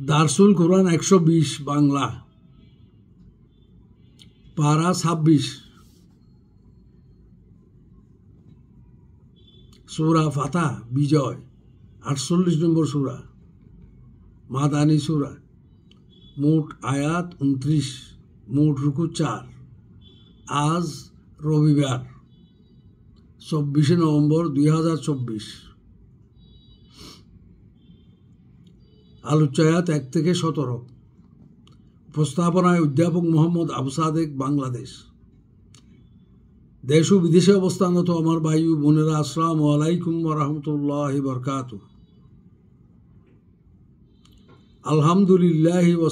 দারসুল কোরআন 120 বাংলা পারা 26 সূরা ফাতহ বিজয় 48 নম্বর সূরা মাদানী সূরা মোট আয়াত 29 মোট রুকু 4 আজ রবিবার 24 নভেম্বর 2024 আলোচ্য আয়াত 1 থেকে 17 উপস্থাপনায় অধ্যাপক মোহাম্মদ আবু সাদেক বাংলাদেশ দেশ ও বিদেশে অবস্থানরত আমার ভাই ও বোনেরা আসসালামু আলাইকুম ওয়া রাহমাতুল্লাহি ওয়া বারাকাতুহু আলহামদুলিল্লাহি ওয়া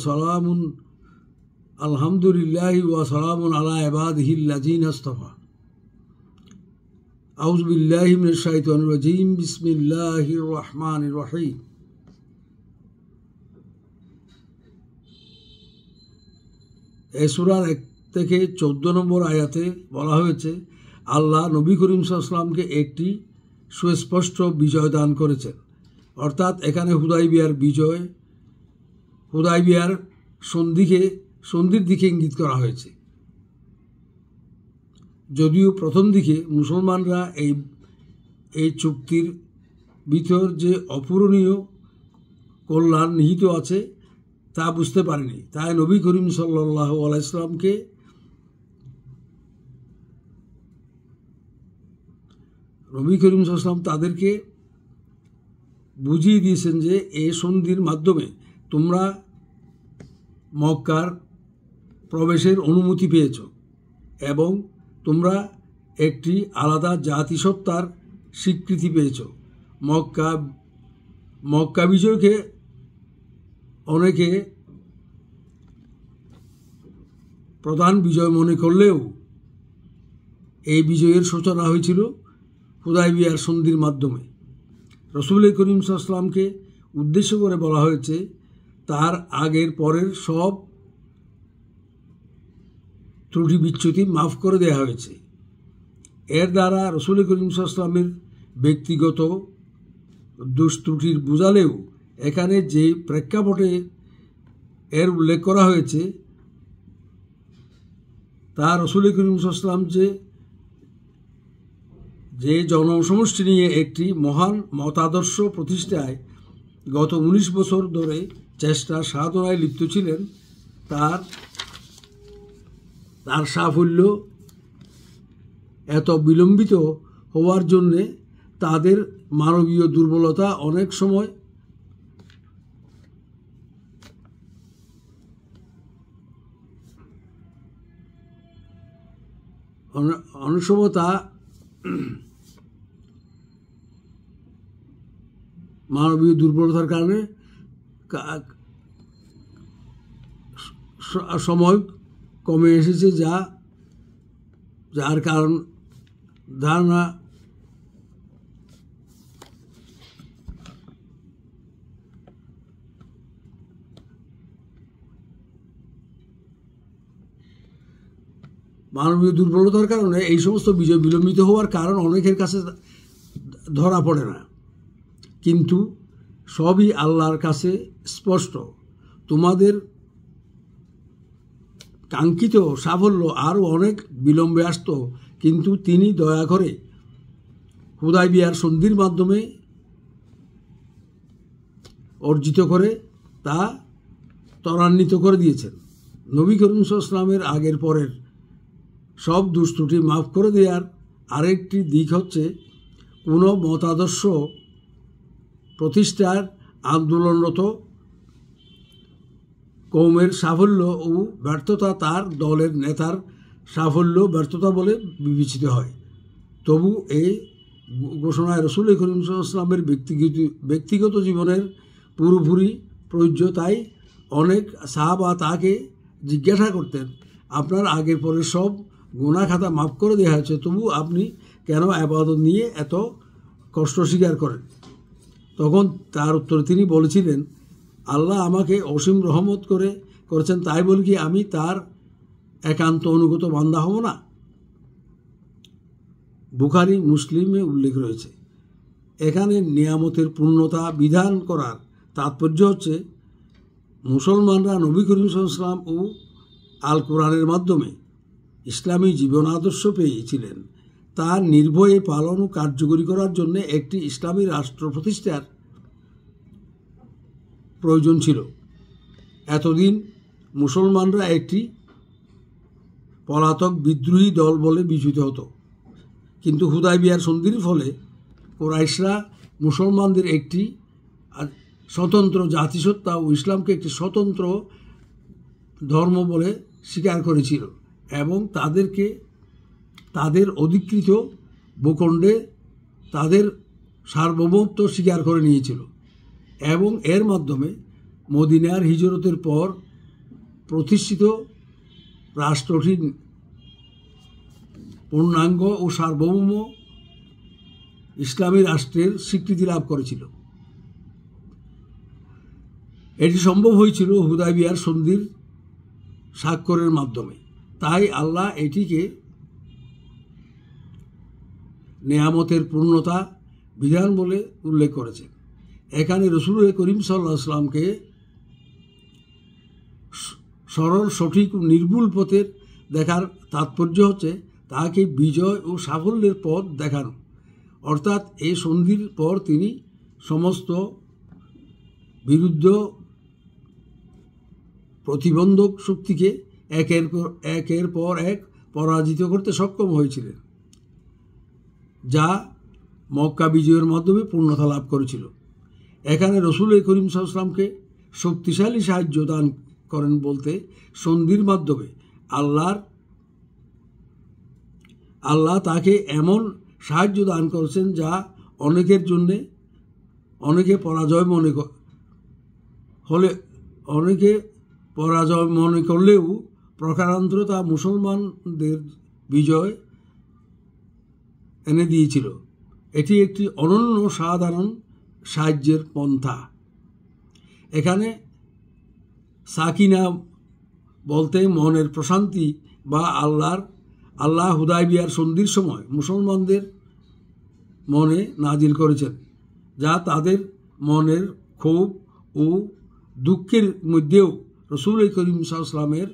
সালামুন আলা ইবাদিহিল্লাযিনা ইসতাফা আউযু বিল্লাহি মিনাশ শাইতানির রাজীম বিসমিল্লাহির রহমানির রহিম এই সূরার 1 থেকে 14 নম্বর আয়াতে বলা হয়েছে আল্লাহ নবী করিম সাল্লাল্লাহু আলাইহি ওয়াসাল্লামকে একটি সুস্পষ্ট বিজয় দান করেছেন। অর্থাৎ এখানে হুদাইবিয়ার সন্ধির দিকে ইঙ্গিত করা হয়েছে। যদিও প্রথম দিকে মুসলমানরা এই চুক্তির ভিতর যে অপূরণীয় কল্যাণ নিহিত আছে তা বুঝতে পারেনি, তাই নবী করিম সাল্লাল্লাহু আলাইহি ওয়াসাল্লাম তাদেরকে বুঝিয়ে দিয়েছেন যে এই সন্ধির মাধ্যমে তোমরা মক্কার প্রবেশের অনুমতি পেয়েছ এবং তোমরা একটি আলাদা জাতিসত্তার স্বীকৃতি পেয়েছ। মক্কা বিজয়কে অনেকে প্রধান বিজয় মনে করলেও এই বিজয়ের সূচনা হয়েছিল হুদাইবিয়ার সন্ধির মাধ্যমে। রাসূল করিম সাল্লাল্লাহু আলাইহি ওয়াসাল্লামকে উদ্দেশ্য করে বলা হয়েছে তার আগের পরের সব ত্রুটি বিচ্যুতি মাফ করে দেওয়া হয়েছে। এর দ্বারা রাসূল করিম সাল্লাল্লাহু আলাইহি ওয়াসাল্লামের ব্যক্তিগত দুষ্ত্রুটির বোঝালেও এখানে যে প্রেক্ষাপটে এর উল্লেখ করা হয়েছে তা রাসূল করিম সাল্লাল্লাহু আলাইহি ওয়াসাল্লাম যে জনসমষ্টি নিয়ে একটি মহান মতাদর্শ প্রতিষ্ঠায় গত 19 বছর ধরে চেষ্টা সাধনায় লিপ্ত ছিলেন তার সাফল্য এত বিলম্বিত হওয়ার জন্যে তাদের মানবীয় দুর্বলতা অনেক সময় তা মানবীয় দুর্বলতার কারণে সময় কমে এসেছে, যার কারণ ধারণা মানবীয় দুর্বলতার কারণে এই সমস্ত বিজয় বিলম্বিত হওয়ার কারণ অনেকের কাছে ধরা পড়ে না, কিন্তু সবই আল্লাহর কাছে স্পষ্ট। তোমাদের কাঙ্ক্ষিত সাফল্য আরও অনেক বিলম্বে আসত, কিন্তু তিনি দয়া করে হুদাইবিয়ার সন্ধির মাধ্যমে অর্জিত করে তা ত্বরান্বিত করে দিয়েছেন। নবী করিম সাল্লাল্লাহু আলাইহি ওয়াসাল্লামের আগের পরের সব দুষ্ত্রুটি মাফ করে দেওয়ার আরেকটি দিক হচ্ছে কোনো মতাদর্শ প্রতিষ্ঠার আন্দোলনরত কওমের সাফল্য ও ব্যর্থতা তার দলের নেতার সাফল্য ব্যর্থতা বলে বিবেচিত হয়। তবু এই ঘোষণায় রাসূল করিম সাল্লাল্লাহু আলাইহি ওয়াসাল্লামের ব্যক্তিগত জীবনের পুরোপুরি প্রযোজ্য। তাই অনেক সাহাবা তাকে জিজ্ঞাসা করতেন, আপনার আগের পরের সব গুনাহ খাতা মাফ করে দেওয়া হয়েছে, তবু আপনি কেন ইবাদত নিয়ে এত কষ্ট স্বীকার করেন? তখন তার উত্তরে তিনি বলেছিলেন, আল্লাহ আমাকে অসীম রহমত করেছেন, তাই বলি কি আমি তার একান্ত অনুগত বান্দা হব না? বুখারী মুসলিমে উল্লেখ রয়েছে। এখানে নিয়ামতের পূর্ণতা বিধান করার তাৎপর্য হচ্ছে মুসলমানরা নবী করিম সাল্লাল্লাহু আলাইহি ওয়াসাল্লাম ও আল কোরআনের মাধ্যমে ইসলামী জীবন আদর্শ পেয়েছিলেন, তা নির্ভয়ে পালন ও কার্যকরী করার জন্য একটি ইসলামী রাষ্ট্র প্রতিষ্ঠার প্রয়োজন ছিল। এতদিন মুসলমানরা একটি পলাতক বিদ্রোহী দল বলে বিবেচিত হতো, কিন্তু হুদায়বিয়ার সন্ধির ফলে কুরাইশরা মুসলমানদের একটি স্বতন্ত্র জাতিসত্তা ও ইসলামকে একটি স্বতন্ত্র ধর্ম বলে স্বীকার করেছিল এবং তাদেরকে তাদের অধিকৃত ভূখণ্ডে তাদের সার্বভৌমত্ব স্বীকার করে নিয়েছিল এবং এর মাধ্যমে মদিনার হিজরতের পর প্রতিষ্ঠিত রাষ্ট্রটির পূর্ণাঙ্গ ও সার্বভৌম ইসলামী রাষ্ট্রের স্বীকৃতি লাভ করেছিল। এটি সম্ভব হয়েছিল হুদায়বিয়ার সন্ধির স্বাক্ষরের মাধ্যমে। তাই আল্লাহ এটিকে নেয়ামতের পূর্ণতা বিধান বলে উল্লেখ করেছেন। এখানে রাসূল করিম সাল্লাল্লাহু আলাইহি ওয়াসাল্লামকে সরল, সঠিক ও নির্ভুল পথের দেখার তাৎপর্য হচ্ছে তাকে বিজয় ও সাফল্যের পথ দেখানো, অর্থাৎ এই সন্ধির পর তিনি সমস্ত বিরুদ্ধ প্রতিবন্ধক শক্তিকে একের পর এক পরাজিত করতে সক্ষম হয়েছিলেন, যা মক্কা বিজয়ের মাধ্যমে পূর্ণতা লাভ করেছিল। এখানে রাসূল করিম সাল্লাল্লাহু আলাইহি ওয়াসাল্লামকে শক্তিশালী সাহায্য দান করেন বলতে সন্ধির মাধ্যমে আল্লাহ তাকে এমন সাহায্য দান করেছেন যা অনেকে পরাজয় মনে করলেও প্রকারান্তরে তা মুসলমানদের বিজয় এনে দিয়েছিল। এটি একটি অনন্য সাধারণ সাহায্যের পন্থা। এখানে সাকিনা বলতে মনের প্রশান্তি বা আল্লাহ হুদায়বিয়ার সন্ধির সময় মুসলমানদের মনে নাজিল করেছেন, যা তাদের মনের ক্ষোভ ও দুঃখের মধ্যেও রাসূল করিম সাল্লাল্লাহু আলাইহি ওয়াসাল্লামের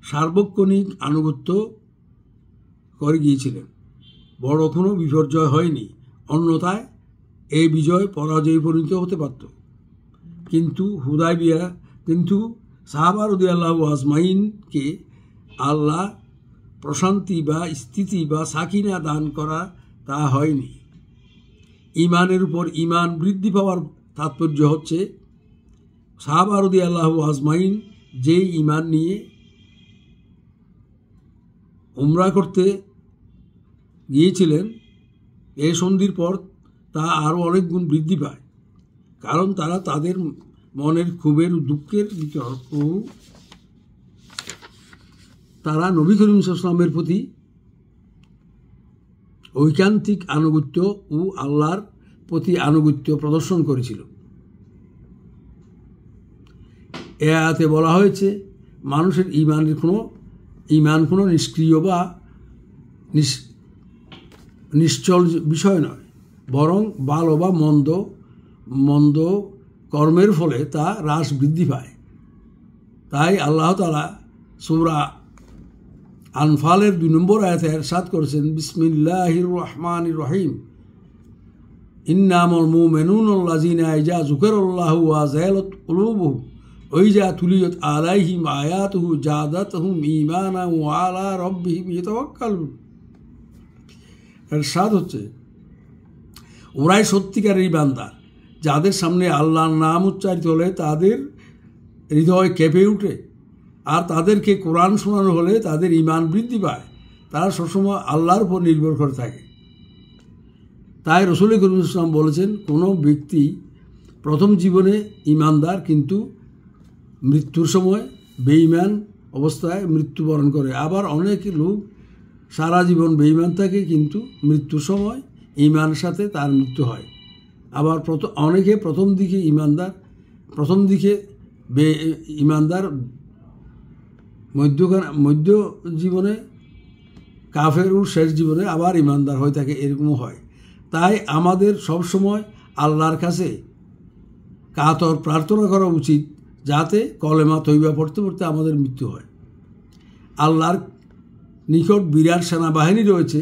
সার্বক্ষণিক আনুগত্য করে গিয়েছিলেন। বড় কোনো বিপর্যয় হয়নি, অন্যথায় এই বিজয় পরাজয়ে পরিণত হতে পারত। কিন্তু সাহাবা রাদিয়াল্লাহু আজমাইনকে আল্লাহ প্রশান্তি বা স্থিতি বা সাকিনা দান করা তা হয়নি। ইমানের উপর ইমান বৃদ্ধি পাওয়ার তাৎপর্য হচ্ছে সাহাবা রাদিয়াল্লাহু আজমাইন যে ইমান নিয়ে উমরা করতে গিয়েছিলেন, এই সন্ধির পর তা আরও অনেক গুণ বৃদ্ধি পায়, কারণ তারা তাদের মনের ক্ষোভের দুঃখের ভিতর ও তারা নবী করিম সাল্লাল্লাহু আলাইহি ওয়াসাল্লামের প্রতি ঐকান্তিক আনুগত্য ও আল্লাহর প্রতি আনুগত্য প্রদর্শন করেছিল। এ আয়াতে বলা হয়েছে মানুষের ইমান কোনো নিষ্ক্রিয় বা নিশ্চল বিষয় নয়, বরং ভালো বা মন্দ কর্মের ফলে তা হ্রাস বৃদ্ধি পায়। তাই আল্লাহ তাআলা সূরা আনফালের 2 নম্বর আয়াতে ইরশাদ করেছেন, বিসমিল্লাহির রহমানির রহিম, ইন্নামাল মুমিনুনা আল্লাযীনা ইযা যুকিরাল্লাহু ওয়াজিলাত কুলুবুহুম ওয়া ইযা তুলিয়াত আলাইহিম আয়াতুহু জাদাতহুম ঈমানান ওয়া আলা রাব্বিহিম ইয়াতাওয়াক্কালুন। ইরশাদ হচ্ছে, ওরাই সত্যিকারের ঈমানদার, যাদের সামনে আল্লাহর নাম উচ্চারিত হলে তাদের হৃদয় কেঁপে ওঠে, আর তাদেরকে কোরআন শোনানো হলে তাদের ঈমান বৃদ্ধি পায়। তারা সবসময় আল্লাহর উপর নির্ভর করে থাকে। তাই রাসূল করিম সাল্লাল্লাহু আলাইহি ওয়াসাল্লাম বলেছেন, কোনো ব্যক্তি প্রথম জীবনে ঈমানদার কিন্তু মৃত্যুর সময় বেঈমান অবস্থায় মৃত্যুবরণ করে। আবার অনেক লোক সারা জীবন বেঈমান থাকে, কিন্তু মৃত্যুর সময় ঈমানের সাথে তার মৃত্যু হয়। আবার অনেকে প্রথম দিকে ঈমানদার মধ্য জীবনে কাফের ও শেষ জীবনে আবার ঈমানদার হয়ে থাকে, এরকমও হয়। তাই আমাদের সবসময় আল্লাহর কাছে কাতর প্রার্থনা করা উচিত যাতে কলেমা তৈবা পড়তে পড়তে আমাদের মৃত্যু হয়। আল্লাহর নিকট বিরাট সেনাবাহিনী রয়েছে,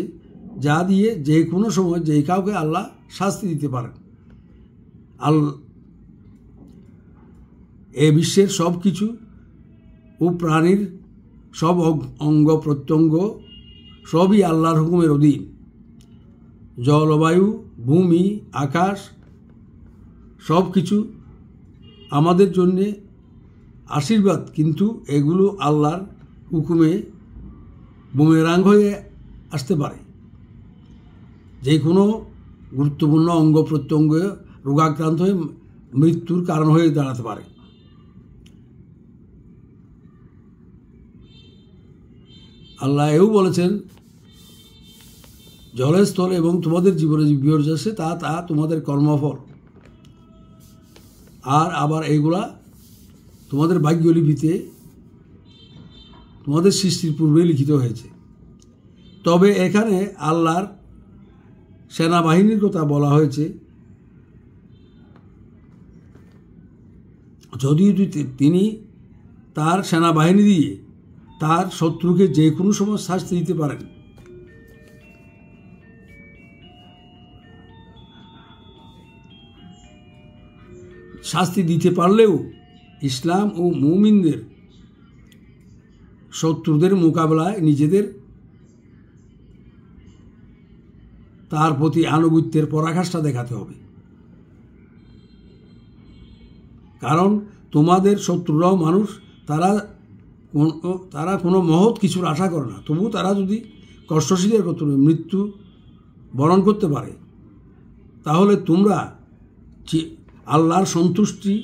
যা দিয়ে যে কোনো সময় যে কাউকে আল্লাহ শাস্তি দিতে পারেন। এ বিশ্বের সব কিছু ও প্রাণীর সব অঙ্গ প্রত্যঙ্গ সবই আল্লাহর হুকুমের অধীন। জলবায়ু, ভূমি, আকাশ সব কিছু আমাদের জন্যে আশীর্বাদ, কিন্তু এগুলো আল্লাহর হুকুমে বুমেরাং হয়ে আসতে পারে। যে কোনো গুরুত্বপূর্ণ অঙ্গ প্রত্যঙ্গ রোগাক্রান্ত হয়ে মৃত্যুর কারণ হয়ে দাঁড়াতে পারে। আল্লাহ এও বলেছেন, জলের স্থল এবং তোমাদের জীবনে যে বিপর্যয় আসে তা তোমাদের কর্মফল, আর আবার এইগুলা তোমাদের ভাগ্যলিপিতে তোমাদের সৃষ্টির পূর্বে লিখিত হয়েছে। তবে এখানে আল্লাহর সেনাবাহিনীর কথা বলা হয়েছে, যদিও তিনি তার সেনাবাহিনী দিয়ে তার শত্রুকে যে কোনো সময় শাস্তি দিতে পারেন। শাস্তি দিতে পারলেও ইসলাম ও মুমিনদের শত্রুদের মোকাবেলায় নিজেদের তার প্রতি আনুগত্যের পরাকাষ্ঠা দেখাতে হবে। কারণ তোমাদের শত্রুরাও মানুষ, তারা কোনো মহৎ কিছুর আশা করে না, তবু তারা যদি কষ্ট স্বীকার করতে মৃত্যু বরণ করতে পারে, তাহলে তোমরা আল্লাহর সন্তুষ্টি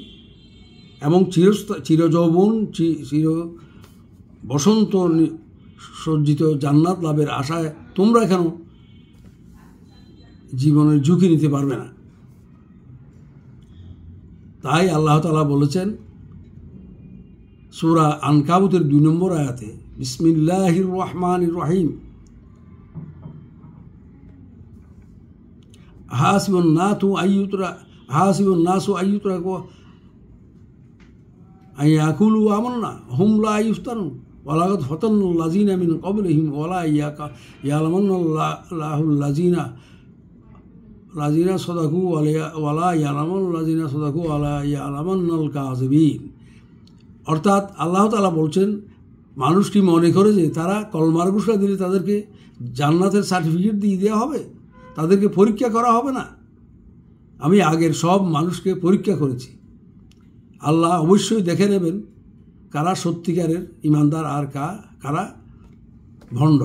এবং চিরযৌবন চির বসন্ত সজ্জিত জান্নাত লাভের আশায় তোমরা কেন জীবনের ঝুঁকি নিতে পারবে না? তাই আল্লাহ তাআলা বলেছেন সূরা আনকাবুতের 2 নম্বর আয়াতে, বিসমিল্লাহির রহমানির রহিম, হাসিবুন নাসু আইয়ুতরাকু আইয়াকুলু আমান্না হুম লা ইফতানুন ওয়ালাকাদ ফাতান্নাল লাযিনা মিন ক্বাবলিহিম ওয়ালা ইয়ালামান্নাল্লাহুল লাযিনা সাদাকু ওয়ালা ইয়ালামাল লাযিনা সাদাকু ওয়ালা ইয়ালামান্নাল কাযিবিন। অর্থাৎ আল্লাহ তাআলা বলছেন, মানুষ কি মনে করে যে তারা কলমার ঘোষণা দিলে তাদেরকে জান্নাতের সার্টিফিকেট দিয়ে দেওয়া হবে, তাদেরকে পরীক্ষা করা হবে না? আমি আগের সব মানুষকে পরীক্ষা করেছি। আল্লাহ অবশ্যই দেখে নেবেন কারা সত্যিকারের ইমানদার আর কারা ভণ্ড।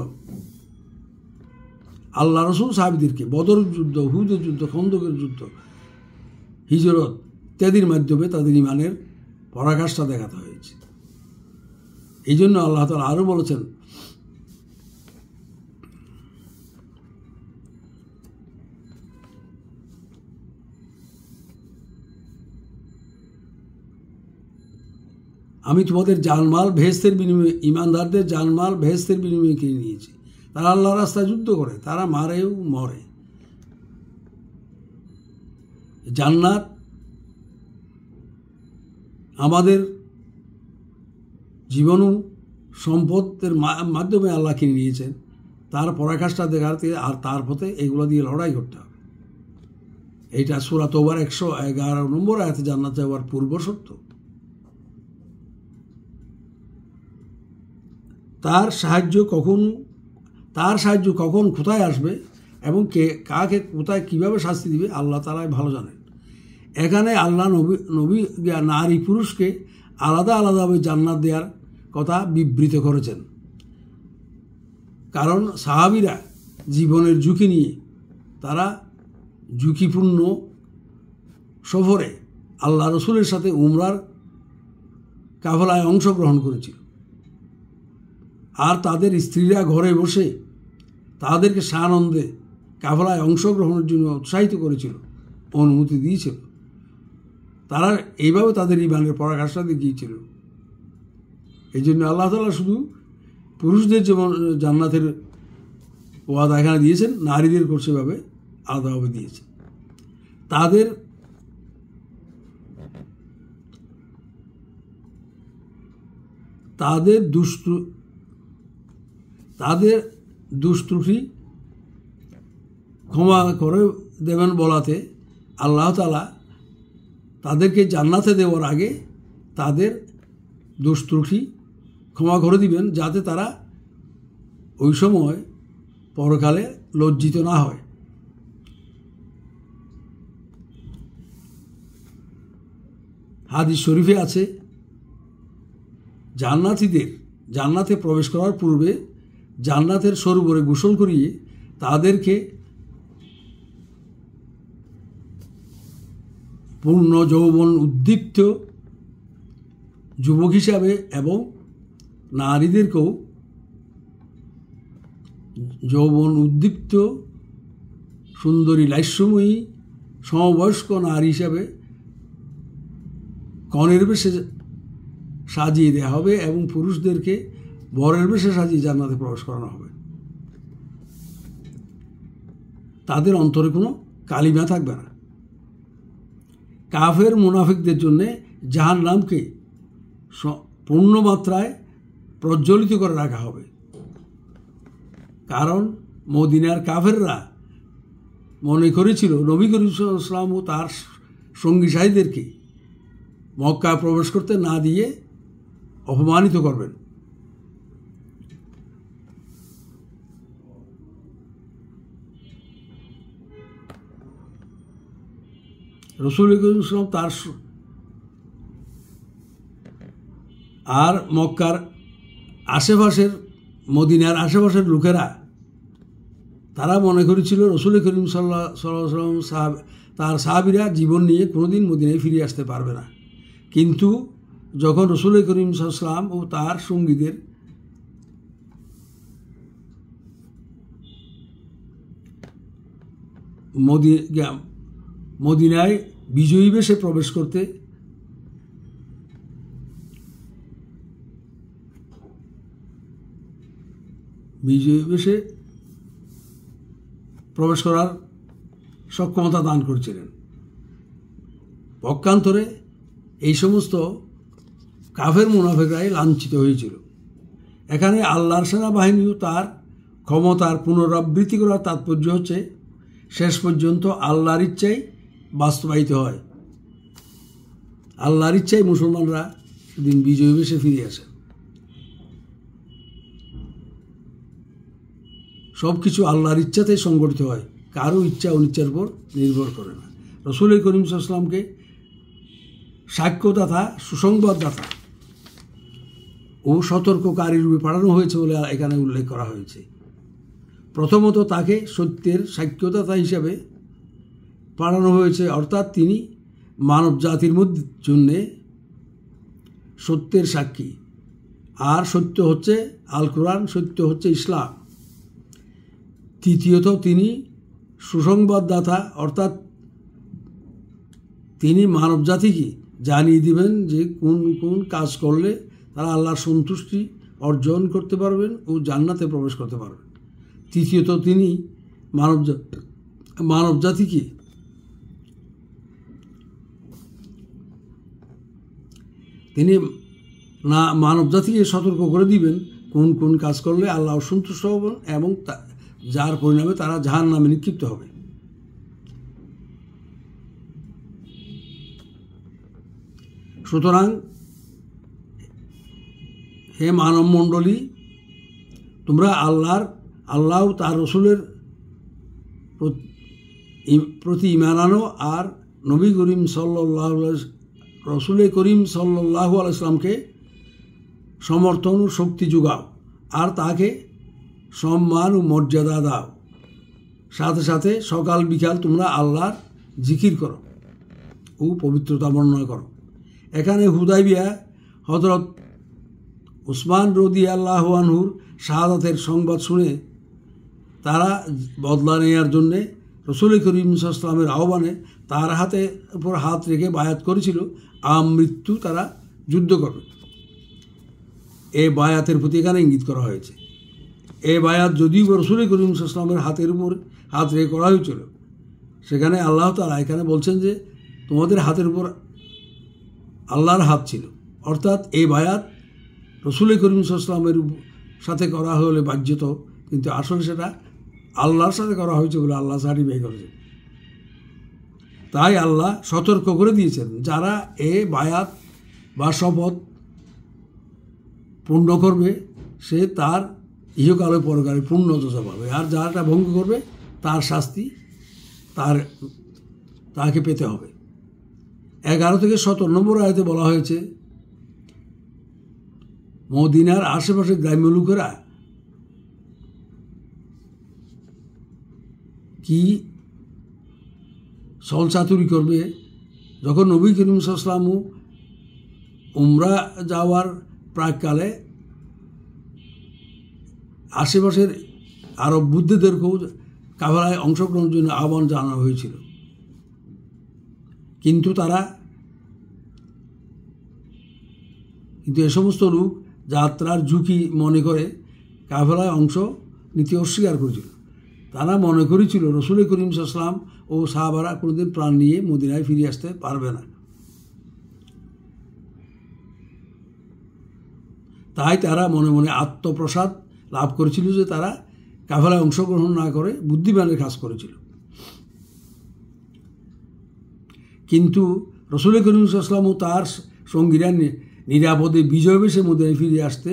আল্লাহ রসুল সাহাবীদেরকে বদর যুদ্ধ, হুদের যুদ্ধ, খন্দকের যুদ্ধ, হিজরত ইত্যাদির মাধ্যমে তাদের ইমানের পরাকাষ্ঠা দেখাতে হয়েছে। এই জন্য আল্লাহ তাআলা আরও বলেছেন, আমি তোমাদের জানমাল ভেস্তের বিনিময়ে, ইমানদারদের জানমাল ভেস্তের বিনিময়ে কিনে নিয়েছি। তারা আল্লাহর রাস্তায় যুদ্ধ করে, তারা মারেও মরে। জান্নাত আমাদের জীবন ও সম্পদের মাধ্যমে আল্লাহ কিনে নিয়েছেন, তার পরাকাষ্ঠা দেখাতে আর তার পথে এগুলো দিয়ে লড়াই করতে হবে। এইটা সূরা তওবার 111 নম্বর আয়াতে জান্নাত যাওয়ার পূর্ব সত্য। তার সাহায্য কখন কোথায় আসবে এবং কাকে কোথায় কীভাবে শাস্তি দিবে আল্লাহ তাআলাই ভালো জানেন। এখানে আল্লাহ নবী নারী পুরুষকে আলাদা আলাদাভাবে জান্নাত দেওয়ার কথা বিবৃত করেছেন, কারণ সাহাবীরা জীবনের ঝুঁকি নিয়ে তারা ঝুঁকিপূর্ণ সফরে আল্লাহ রসুলের সাথে উমরার কাফেলায় অংশগ্রহণ করেছিল, আর তাদের স্ত্রীরা ঘরে বসে তাদেরকে সানন্দে কাফেলায় অংশগ্রহণের জন্য উৎসাহিত করেছিল, অনুমতি দিয়েছিল। তারা এইভাবে তাদের ইমানের পরাকাষ্ঠা দেখিয়েছিল। এই জন্য আল্লাহ তাআলা শুধু পুরুষদের যেমন জান্নাতের ওয়াদা এখানে দিয়েছেন, নারীদের সেভাবে আলাদাভাবে দিয়েছেন। তাদের দুষ্ট্রুটি ক্ষমা করে দেবেন বলাতে আল্লাহ তাআলা তাদেরকে জান্নাতে দেওয়ার আগে তাদের দুষ্ট্রুটি ক্ষমা করে দিবেন, যাতে তারা ওই সময় পরকালে লজ্জিত না হয়। হাদিস শরীফে আছে, জান্নাতীদের জান্নাতে প্রবেশ করার পূর্বে জান্নাতের সরোবরে গোসল করিয়ে তাদেরকে পূর্ণ যৌবন উদ্দীপ্ত যুবক হিসাবে এবং নারীদেরকেও যৌবন উদ্দীপ্ত সুন্দরী লাস্যময়ী সমবয়স্ক নারী হিসাবে কনের বেশে সাজিয়ে দেওয়া হবে এবং পুরুষদেরকে বরের বেশে সাজিয়ে জান্নাতে প্রবেশ করানো হবে। তাদের অন্তরে কোনো কালিমা থাকবে না। কাফের মুনাফিকদের জন্য জাহান্নামকে পূর্ণমাত্রায় প্রজ্বলিত করে রাখা হবে, কারণ মদিনার কাফেররা মনে করেছিল নবী করিম সাল্লাল্লাহু আলাইহি ওয়াসাল্লাম ও তার সঙ্গী সাথীদেরকে মক্কায় প্রবেশ করতে না দিয়ে অপমানিত করবেন। রাসূল করিম সাল্লাল্লাহু তার আর মক্কার আশেপাশের মদিনার আশেপাশের লোকেরা তারা মনে করেছিল রাসূল করিম সাল্লাল্লাহু আলাইহি ওয়াসাল্লাম তার সাহাবীরা জীবন নিয়ে কোনোদিন মদিনায় ফিরে আসতে পারবে না। কিন্তু যখন রাসূল করিম সাল্লাল্লাহু আলাইহি ওয়াসাল্লাম ও তার সঙ্গীদের মদিনায় বিজয়ী বেশে প্রবেশ করতে প্রবেশ করার সক্ষমতা দান করেছিলেন, পক্ষান্তরে এই সমস্ত কাফের মুনাফিকরাই লাঞ্ছিত হয়েছিল। এখানে আল্লাহর সেনাবাহিনীও তার ক্ষমতার পুনরাবৃত্তি করার তাৎপর্য হচ্ছে শেষ পর্যন্ত আল্লাহর ইচ্ছাই বাস্তবায়িত হয়। আল্লাহর ইচ্ছাই মুসলমানরা সেদিন বিজয়ী বেশে ফিরে আসে। সব কিছু আল্লাহর ইচ্ছাতেই সংগঠিত হয়, কারো ইচ্ছা অনিচ্ছার উপর নির্ভর করে না। রাসূল করিম সাল্লাল্লাহু আলাইহি ওয়াসাল্লামকে সাক্ষ্যদাতা, সুসংবাদদাতা ও সতর্ককারী রূপে পাঠানো হয়েছে বলে এখানে উল্লেখ করা হয়েছে। প্রথমত তাকে সত্যের সাক্ষ্যদাতা হিসাবে পাঠানো হয়েছে, অর্থাৎ তিনি মানব জাতির জন্যে সত্যের সাক্ষী। আর সত্য হচ্ছে আল কোরআন, সত্য হচ্ছে ইসলাম। তৃতীয়ত তিনি সুসংবাদদাতা, অর্থাৎ তিনি মানব জাতিকে জানিয়ে দিবেন যে কোন কোন কাজ করলে তারা আল্লাহর সন্তুষ্টি অর্জন করতে পারবেন ও জান্নাতে প্রবেশ করতে পারবেন। তৃতীয়ত তিনি মানব জাতিকে মানব জাতিকে সতর্ক করে দিবেন কোন কোন কাজ করলে আল্লাহ অসন্তুষ্ট হবেন এবং যার পরিণামে তারা জাহান্নামে নিক্ষিপ্ত হবে। সুতরাং হে মানব মণ্ডলী, তোমরা আল্লাহ তার রসুলের প্রতি ঈমান আনো আর রসুল করিম সাল্লাল্লাহু আলাইহি ওয়াসাল্লামকে সমর্থন ও শক্তি যোগাও আর তাকে সম্মান ও মর্যাদা দাও। সাথে সাথে সকাল বিকাল তোমরা আল্লাহর জিকির করো ও পবিত্রতা বর্ণনা করো। এখানে হুদাইবিয়া হযরত উসমান রাদিয়াল্লাহু আনহুর শাহাদাতের সংবাদ শুনে তারা বদলা নেওয়ার জন্যে রাসূল করিম সাল্লাল্লাহু আলাইহি ওয়াসাল্লামের আহ্বানে তার হাতের উপর হাত রেখে বায়াত করেছিল আমৃত্যু তারা যুদ্ধ করবে। এই বায়াতের প্রতি এখানে ইঙ্গিত করা হয়েছে। এই বায়াত যদিও রাসূল করিম সাল্লাল্লাহু আলাইহি ওয়াসাল্লামের হাতের উপর হাত রেখে করা হয়েছিল, সেখানে আল্লাহ তাআলা এখানে বলছেন যে তোমাদের হাতের উপর আল্লাহর হাত ছিল, অর্থাৎ এই বায়াত রসুল করিম সাল্লামের সাথে করা হলে বাহ্যত, কিন্তু আসলে সেটা আল্লাহর সাথে করা হয়েছে বলে আল্লাহ সার্টিফাই করেছে। তাই আল্লাহ সতর্ক করে দিয়েছেন, যারা এ বায়াত বা শপথ পূর্ণ করবে সে তার ইহকালে পরকালে পূর্ণ দশা পাবে, আর যারা ভঙ্গ করবে তার শাস্তি তাকে পেতে হবে। 11 থেকে 17 নম্বর আয়াতে বলা হয়েছে, মদিনার আশেপাশে গ্রাম্য লোকেরা কি ছলচাতুরি করবে। যখন নবী করিম সাল্লাল্লাহু আলাইহি ওয়াসাল্লাম উমরা যাওয়ার প্রাককালে আশেপাশের আরব বুদ্ধদেরকেও কাফেলায় অংশগ্রহণের জন্য আহ্বান জানানো হয়েছিল, কিন্তু এ সমস্ত লোক যাত্রার ঝুঁকি মনে করে কাফেলায় অংশ নিতে অস্বীকার করেছিল। তারা মনে করেছিল রসুল করিম সাল্লাল্লাহু আলাইহি ওয়াসাল্লাম ও সাহাবারা কোনোদিন প্রাণ নিয়ে মদিনায় ফিরে আসতে পারবে না। তাই তারা মনে মনে আত্মপ্রসাদ লাভ করেছিল যে তারা কাফেলায় অংশগ্রহণ না করে বুদ্ধিমানের কাজ করেছিল। কিন্তু রসুল করিম সাল্লাল্লাহু আলাইহি ওয়াসাল্লাম ও তার সঙ্গীরা নিরাপদে বিজয় বেশে মদিনায় ফিরে আসতে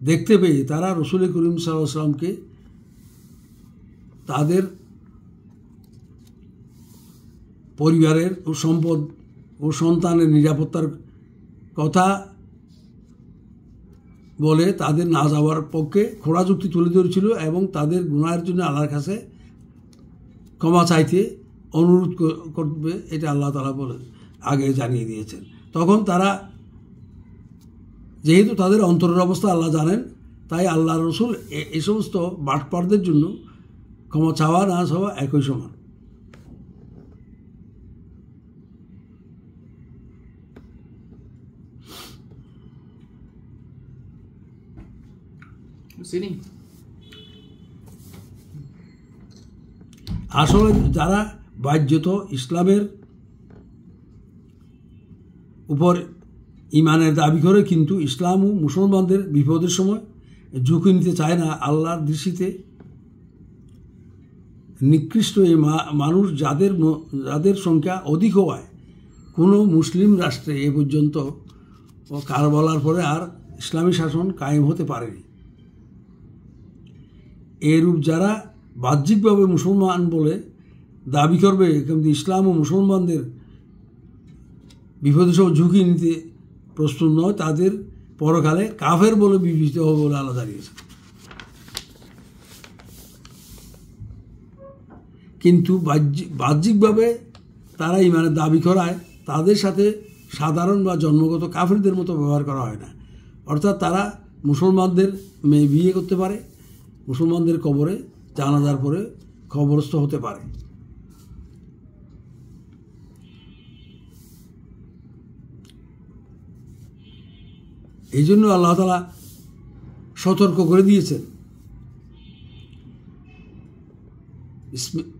দেখতে পেয়ে তারা রসুল করিম সাল্লাল্লাহু আলাইহি ওয়াসাল্লামকে তাদের পরিবারের ও সম্পদ ও সন্তানের নিরাপত্তার কথা বলে তাদের না যাওয়ার পক্ষে খোঁড়া যুক্তি তুলে ধরেছিল এবং তাদের গুনাহের জন্য আল্লাহর কাছে ক্ষমা চাইতে অনুরোধ করবে, এটা আল্লাহ তাআলা বলে আগে জানিয়ে দিয়েছেন। তখন তারা, যেহেতু তাদের অন্তরের অবস্থা আল্লাহ জানেন, তাই আল্লাহ রসুল এই সমস্ত বাটপারদের জন্য ক্ষমা চাওয়া না চাওয়া একই সমান। আসলে যারা বাহ্যত ইসলামের উপর ইমানের দাবি করে কিন্তু ইসলাম ও মুসলমানদের বিপদের সময় ঝুঁকি নিতে চায় না, আল্লাহর দৃষ্টিতে নিকৃষ্ট এই মানুষ যাদের সংখ্যা অধিক হওয়ায় কোনো মুসলিম রাষ্ট্রে এ পর্যন্ত কারবালার পরে আর ইসলামী শাসন কায়েম হতে পারেনি। এরূপ যারা বাহ্যিকভাবে মুসলমান বলে দাবি করবে কিন্তু ইসলাম ও মুসলমানদের বিপদের সময় ঝুঁকি নিতে প্রস্তুত নয়, তাদের পরকালে কাফের বলে বিবেচিত হবে বলে আল্লাহ জানিয়েছে। কিন্তু বাহ্যিকভাবে তারা ইমানের দাবি করায় তাদের সাথে সাধারণ বা জন্মগত কাফেরদের মতো ব্যবহার করা হয় না, অর্থাৎ তারা মুসলমানদের মেয়ে বিয়ে করতে পারে, মুসলমানদের কবরে জানাজার পরে কবরস্থ হতে পারে। এই জন্য আল্লাহ তাআলা সতর্ক করে দিয়েছেন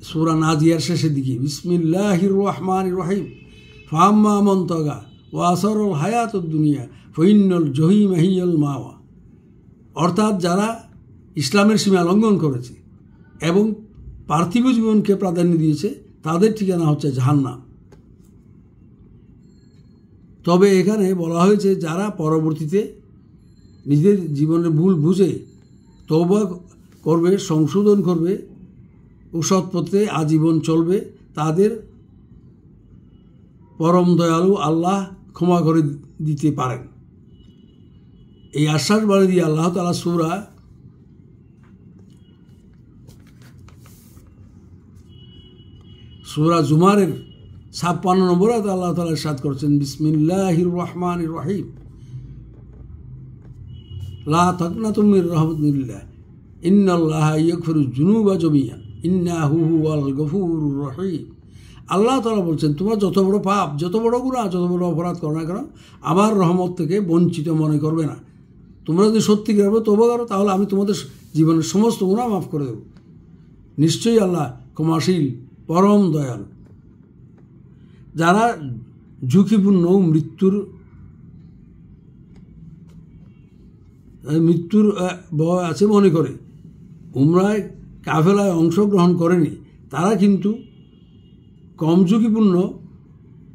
সূরা নাজিয়ার শেষের দিকে, বিসমিল্লাহির রহমানির রহিম, ফাম্মা মান তাগা ওয়া আসরাল হায়াতুদ দুনিয়া ফাইন্নাল জাহিমা হিয়াল মাওয়া। অর্থাৎ যারা ইসলামের সীমা লঙ্ঘন করেছে এবং পার্থিব জীবনকে প্রাধান্য দিয়েছে তাদের ঠিকানা হচ্ছে জাহান্নাম। তবে এখানে বলা হয়েছে যারা পরবর্তীতে নিজের জীবনের ভুল বুঝে তওবা করবে, সংশোধন করবে ও সৎ পথে আজীবন চলবে, তাদের পরম দয়ালু আল্লাহ ক্ষমা করে দিতে পারেন। এই আশ্বাস বাড়ি দিয়ে আল্লাহ তাআলা সূরা জুমারের 56 নম্বর আয়াতে আল্লাহ তাআলা ইরশাদ করেছেন, বিসমিল্লাহির রহমানির রহিম, লা তাকনাতু মির রাহমাতিল্লাহ ইন্নাল্লাহা ইয়াগফিরুয যুনুবা জামিআন ইন্নাহু হুয়াল গফুরুর রহিম। আল্লাহ তাআলা বলছেন, তোমরা যত বড় পাপ, যত বড় গুনাহ, যত বড় অপরাধ করো না কেন আমার রহমত থেকে বঞ্চিত মনে করবে না। তোমরা যদি সত্যিকার তওবা করো তাহলে আমি তোমাদের জীবনের সমস্ত গুনাহ মাফ করে দেব। নিশ্চয়ই আল্লাহ ক্ষমাশীল, পরম দয়ালু। যারা ঝুঁকিপূর্ণ মৃত্যুর মৃত্যুর ভয় আছে মনে করে উমরায় কাফেলায় অংশগ্রহণ করেনি, তারা কিন্তু কম ঝুঁকিপূর্ণ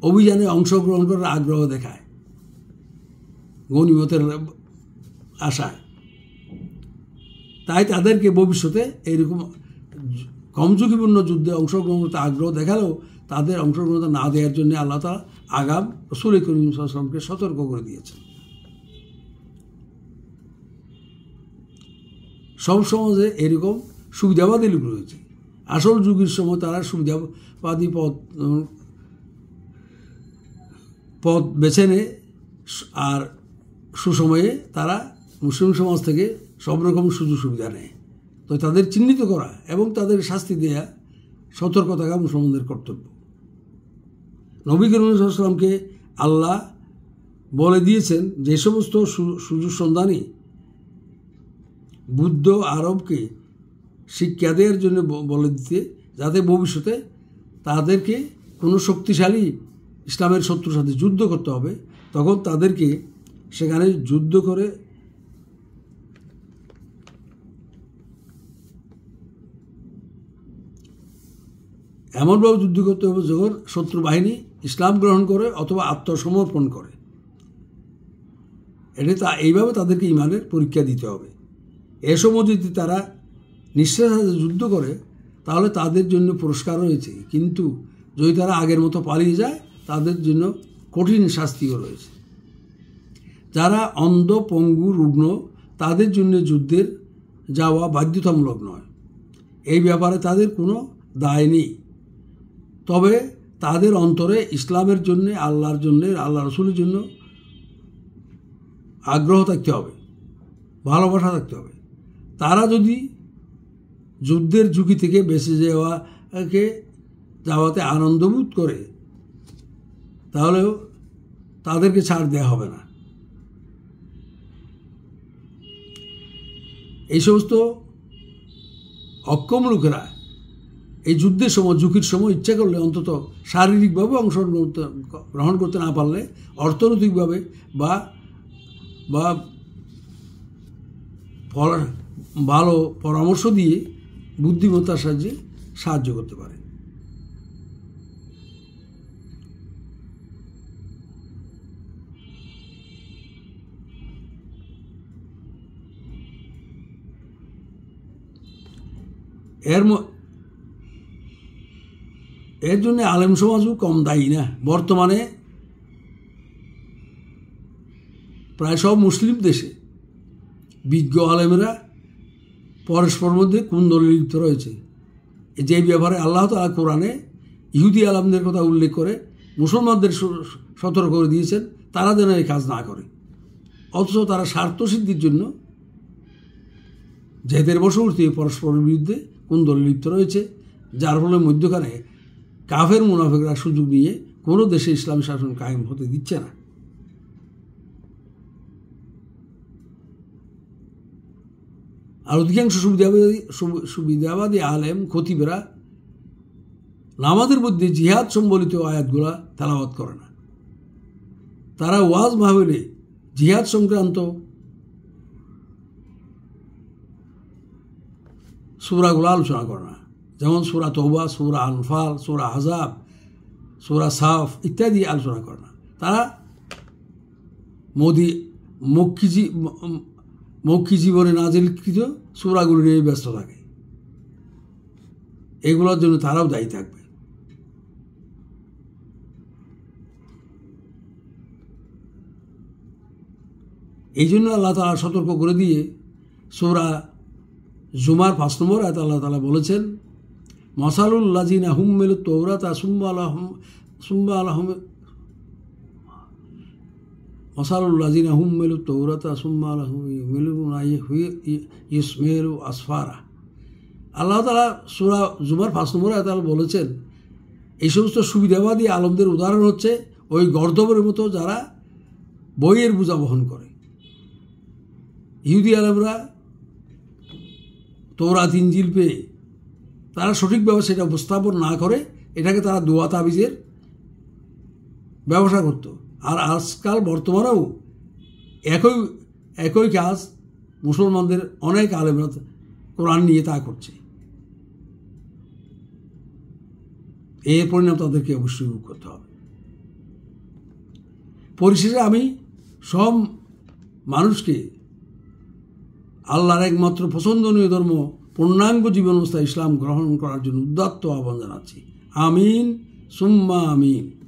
অভিযানে অংশগ্রহণ করার আগ্রহ দেখায় গনিমতের আশায়। তাই তাদেরকে ভবিষ্যতে এইরকম কম ঝুঁকিপূর্ণ যুদ্ধে অংশগ্রহণ করতে আগ্রহ দেখালেও তাদের অংশগ্রহণ না দেওয়ার জন্য আল্লাহ তাআলা আগাম রাসূল করিম সাল্লাল্লাহু আলাইহি ওয়াসাল্লামকে সতর্ক করে দিয়েছেন। সব সমাজে এরকম সুবিধাবাদী লোক রয়েছে। আসল যুগের সময় তারা সুবিধাবাদী পথ বেছে নেয়, আর সুসময়ে তারা মুসলিম সমাজ থেকে সব রকম সুযোগ সুবিধা নেয়। তো তাদের চিহ্নিত করা এবং তাদের শাস্তি দেয়া সতর্ক থাকা মুসলমানদের কর্তব্য। নবী করিম সাল্লাল্লাহু আলাইহি ওয়াসাল্লামকে আল্লাহ বলে দিয়েছেন যে সমস্ত সুযোগ সন্ধানী বুদ্ধ আরবকে শিক্ষা দেওয়ার জন্য বলে দিতে, যাতে ভবিষ্যতে তাদেরকে কোনো শক্তিশালী ইসলামের শত্রুর সাথে যুদ্ধ করতে হবে, তখন তাদেরকে সেখানে যুদ্ধ করে এমনভাবে যুদ্ধ করতে হবে যখন শত্রু বাহিনী ইসলাম গ্রহণ করে অথবা আত্মসমর্পণ করে। এইভাবে তাদেরকে ইমানের পরীক্ষা দিতে হবে। এ সময় যদি তারা নিঃশ্বাসের সাথে যুদ্ধ করে তাহলে তাদের জন্য পুরস্কার রয়েছে, কিন্তু যদি তারা আগের মতো পালিয়ে যায় তাদের জন্য কঠিন শাস্তিও রয়েছে। যারা অন্ধ, পঙ্গু, রুগ্ন তাদের জন্য যুদ্ধের যাওয়া বাধ্যতামূলক নয়। এই ব্যাপারে তাদের কোনো দায় নেই, তবে তাদের অন্তরে ইসলামের জন্য, আল্লাহর জন্য, আল্লাহ রসুলের জন্য আগ্রহ থাকতে হবে, ভালোবাসা থাকতে হবে। তারা যদি যুদ্ধের ঝুঁকি থেকে বেঁচে যাওয়াতে আনন্দবোধ করে তাহলেও তাদেরকে ছাড় দেওয়া হবে না। এই সমস্ত অক্ষম লোকেরা এই যুদ্ধের সময়, ঝুঁকির সময় ইচ্ছা করলে অন্তত শারীরিকভাবে গ্রহণ করতে না পারলে অর্থনৈতিকভাবে বা ভালো পরামর্শ দিয়ে বুদ্ধিমত্তার সাহায্যে সাহায্য করতে পারে। এর জন্য আলেম সমাজও কম দায়ী না। বর্তমানে প্রায় সব মুসলিম দেশে বিজ্ঞ আলেমেরা পরস্পর মধ্যে কুন্দলে লিপ্ত রয়েছে। যে ব্যাপারে আল্লাহ তাআলা কোরআনে ইহুদি আলেমদের কথা উল্লেখ করে মুসলমানদের সতর্ক করে দিয়েছেন তারা যেন এই কাজ না করে। অথচ তারা স্বার্থসিদ্ধির জন্য জেদের বশবর্তী পরস্পরের বিরুদ্ধে কুন্দলে লিপ্ত রয়েছে, যার ফলে মধ্যখানে কাফের মুনাফিকরা সুযোগ নিয়ে কোনো দেশে ইসলামী শাসন কায়েম হতে দিচ্ছে না। আর অধিকাংশ সুবিধাবাদী আলেম, খতিবেরা নামাজের মধ্যে জিহাদ সম্বলিত আয়াতগুলা তেলাওয়াত করে না। তারা ওয়াজ মাহফিলে জিহাদ সংক্রান্ত সূরাগুলো আলোচনা করে না, যেমন সূরা তওবা, সূরা আনফাল, সূরা আহজাব, সূরা সাফ ইত্যাদি আলোচনা করে না। তারা মক্কি জীবনে নাজিলকৃত সূরাগুলো নিয়ে ব্যস্ত থাকে। এগুলোর জন্য তারাও দায়ী থাকবে। এই জন্য আল্লাহ তাআলা সতর্ক করে দিয়ে সূরা জুমার 5 নম্বর আয়াতে আল্লাহ তাআলা বলেছেন, মাসালুল লাযিনা হুম্মিলুত তাওরাতা সুম্মা আলাহুম মাসালুল লাযিনা হুম্মিলুত তাওরাতা সুম্মা আলাহুম ইহমিলুনা ইসমাইলু আসফারা। আল্লাহ তাআলা সূরা জুমার 5 নম্বর আয়াতে আল্লাহ বলেছেন, এই সমস্ত সুবিধাবাদী আলেমদের উদাহরণ হচ্ছে ওই গর্দবের মতো যারা বইয়ের বোঝা বহন করে। ইহুদি আলেমরা তৌরাত ইনজিল পেয়ে তারা সঠিকভাবে সেটা উপস্থাপন না করে এটাকে তারা দোয়া তাবিজের ব্যবসা করত। আর আজকাল বর্তমানেও একই কাজ মুসলমানদের অনেক আলেমরা কোরআন নিয়ে তা করছে। এর পরিণাম তাদেরকে অবশ্যই ভোগ করতে হবে। পরিশেষে আমি সব মানুষকে আল্লাহর একমাত্র পছন্দনীয় ধর্ম পূর্ণাঙ্গ জীবন অবস্থা ইসলাম গ্রহণ করার জন্য উদাত্ত আহ্বান জানাচ্ছি। আমিন সুম্মা আমিন।